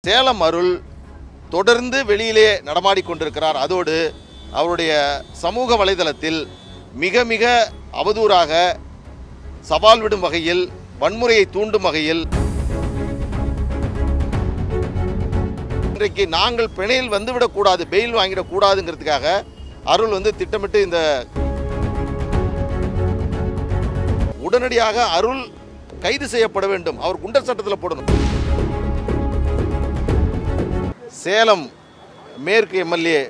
சேலம் அருள் தொடர்ந்து வெளியிலே நடமாடிக்கொண்டிருக்கிறார். அதோடு அவருடைய சமூக வலைதளத்தில் மிக மிக அவதூறாக சவால் விடும் வகையில், வன்முறையை தூண்டும் வகையில், இன்றைக்கு நாங்கள் பிணையில் வந்துவிடக்கூடாது, பெயில் வாங்கிடக்கூடாதுங்கிறதுக்காக அருள் திட்டமிட்டு இந்த உடனடியாக அருள் கைது செய்யப்பட வேண்டும், அவர் குண்டர் சட்டத்தில் போடணும். சேலம் மேற்கு எம்எல்ஏ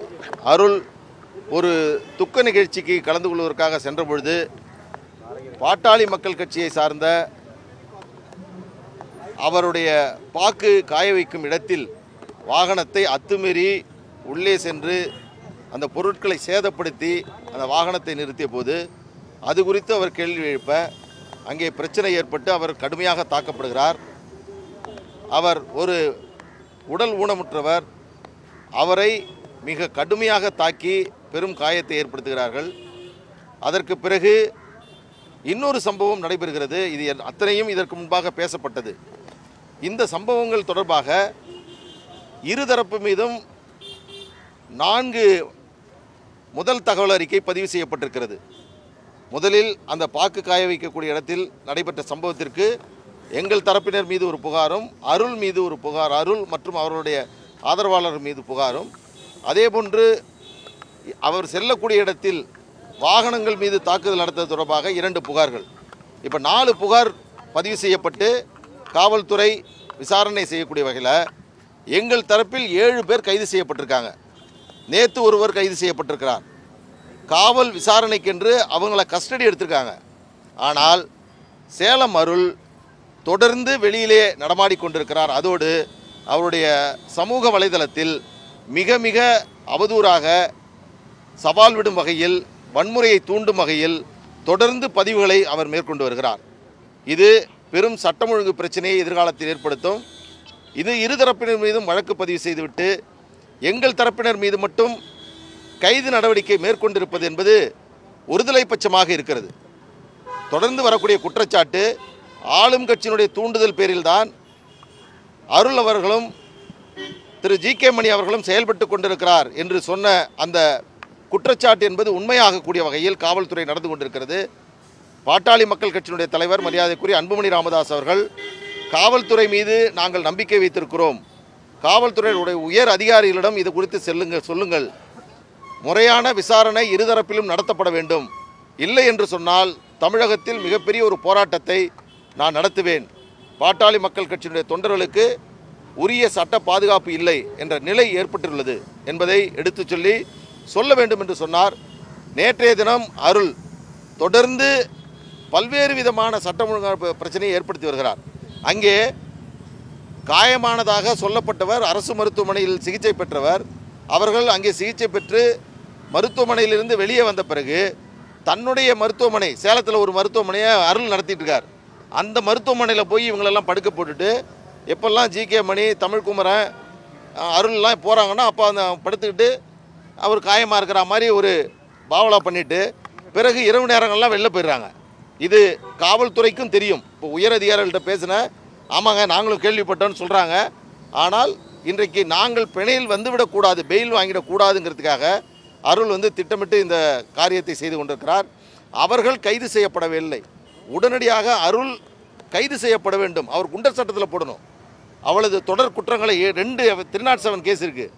அருள் ஒரு துக்க நிகழ்ச்சிக்கு கலந்து கொள்வதற்காக சென்ற பொழுது பாட்டாளி மக்கள் கட்சியை சார்ந்த அவருடைய பாக்கு காய வைக்கும் இடத்தில் வாகனத்தை அத்துமீறி உள்ளே சென்று அந்த பொருட்களை சேதப்படுத்தி அந்த வாகனத்தை நிறுத்திய போது அது குறித்து அவர் கேள்வி எழுப்ப அங்கே பிரச்சனை ஏற்பட்டு அவர் கடுமையாக தாக்கப்படுகிறார். அவர் ஒரு உடல் ஊனமுற்றவர், அவரை மிக கடுமையாக தாக்கி பெரும் காயத்தை ஏற்படுத்துகிறார்கள். அதற்கு பிறகு இன்னொரு சம்பவம் நடைபெறுகிறது. இது அத்தனையும் இதற்கு முன்பாக பேசப்பட்டது. இந்த சம்பவங்கள் தொடர்பாக இருதரப்பு மீதும் 4 முதல் தகவல் அறிக்கை பதிவு செய்யப்பட்டிருக்கிறது. முதலில் அந்த பாக்கு காய வைக்கக்கூடிய இடத்தில் நடைபெற்ற சம்பவத்திற்கு எங்கள் தரப்பினர் மீது ஒரு புகாரும், அருள் மீது ஒரு புகார், அருள் மற்றும் அவருடைய ஆதரவாளர் மீது புகாரும், அதேபோன்று அவர் செல்லக்கூடிய இடத்தில் வாகனங்கள் மீது தாக்குதல் நடத்துவது தொடர்பாக 2 புகார்கள். இப்போ 4 புகார் பதிவு செய்யப்பட்டு காவல்துறை விசாரணை செய்யக்கூடிய வகையில் எங்கள் தரப்பில் 7 பேர் கைது செய்யப்பட்டிருக்காங்க. நேற்று ஒருவர் கைது செய்யப்பட்டிருக்கிறார். காவல் விசாரணைக்கென்று அவங்கள கஸ்டடி எடுத்திருக்காங்க. ஆனால் சேலம் அருள் தொடர்ந்து வெளியிலே நடமாடிக்கொண்டிருக்கிறார். அதோடு அவருடைய சமூக வலைதளத்தில் மிக மிக அவதூறாக சவால் விடும் வகையில், வன்முறையை தூண்டும் வகையில் தொடர்ந்து பதிவுகளை அவர் மேற்கொண்டு வருகிறார். இது பெரும் சட்டம் ஒழுங்கு பிரச்சனையை எதிர்காலத்தில் ஏற்படுத்தும். இது இருதரப்பினர் மீதும் வழக்கு பதிவு செய்துவிட்டு எங்கள் தரப்பினர் மீது மட்டும் கைது நடவடிக்கை மேற்கொண்டிருப்பது என்பது ஒருதலை பட்சமாக இருக்கிறது. தொடர்ந்து வரக்கூடிய குற்றச்சாட்டு ஆளும் கட்சியினுடைய தூண்டுதல் பேரில்தான் அருள் அவர்களும் திரு ஜி.கே. மணி அவர்களும் செயல்பட்டு கொண்டிருக்கிறார் என்று சொன்ன அந்த குற்றச்சாட்டு என்பது உண்மையாகக்கூடிய வகையில் காவல்துறை நடந்து கொண்டிருக்கிறது. பாட்டாளி மக்கள் கட்சியினுடைய தலைவர் மரியாதைக்குரிய அன்புமணி ராமதாஸ் அவர்கள் காவல்துறை மீது நாங்கள் நம்பிக்கை வைத்திருக்கிறோம், காவல்துறையுடைய உயர் அதிகாரிகளிடம் இது குறித்து சொல்லுங்கள், முறையான விசாரணை இருதரப்பிலும் நடத்தப்பட வேண்டும், இல்லை என்று சொன்னால் தமிழகத்தில் மிகப்பெரிய ஒரு போராட்டத்தை நான் நடத்துவேன், பாட்டாளி மக்கள் கட்சியினுடைய தொண்டர்களுக்கு உரிய சட்ட பாதுகாப்பு இல்லை என்ற நிலை ஏற்பட்டுள்ளது என்பதை எடுத்து சொல்ல வேண்டும் என்று சொன்னார். நேற்றைய தினம் அருள் தொடர்ந்து பல்வேறு விதமான சட்டம் ஒழுங்கு பிரச்சனையை ஏற்படுத்தி வருகிறார். அங்கே காயமானதாக சொல்லப்பட்டவர் அரசு மருத்துவமனையில் சிகிச்சை பெற்றவர். அவர்கள் அங்கே சிகிச்சை பெற்று மருத்துவமனையிலிருந்து வெளியே வந்த பிறகு தன்னுடைய மருத்துவமனை, சேலத்தில் ஒரு மருத்துவமனையை அருள் நடத்திட்டு இருக்கார். அந்த மருத்துவமனையில் போய் இவங்களெல்லாம் படுக்க போட்டுட்டு எப்பெல்லாம் ஜி.கே. மணி, தமிழ்குமரன், அருள்லாம் போகிறாங்கன்னா அப்போ அந்த படுத்துக்கிட்டு அவர் காயமாக இருக்கிற மாதிரி ஒரு பாவலா பண்ணிவிட்டு பிறகு இரவு நேரங்கள்லாம் வெளில போயிடுறாங்க. இது காவல்துறைக்கும் தெரியும். இப்போ உயர் அதிகாரிகள்கிட்ட பேசின, ஆமாங்க நாங்களும் கேள்விப்பட்டோன்னு சொல்கிறாங்க. ஆனால் இன்றைக்கு நாங்கள் பிணையில் வந்துவிடக்கூடாது, பெயில் வாங்கிடக்கூடாதுங்கிறதுக்காக அருள் திட்டமிட்டு இந்த காரியத்தை செய்து கொண்டிருக்கிறார். அவர்கள் கைது செய்யப்படவில்லை. உடனடியாக அருள் கைது செய்யப்பட வேண்டும், அவர் குண்டர் சட்டத்தில் போடணும். அவளது தொடர் குற்றங்களை 2 307 கேஸ் இருக்குது.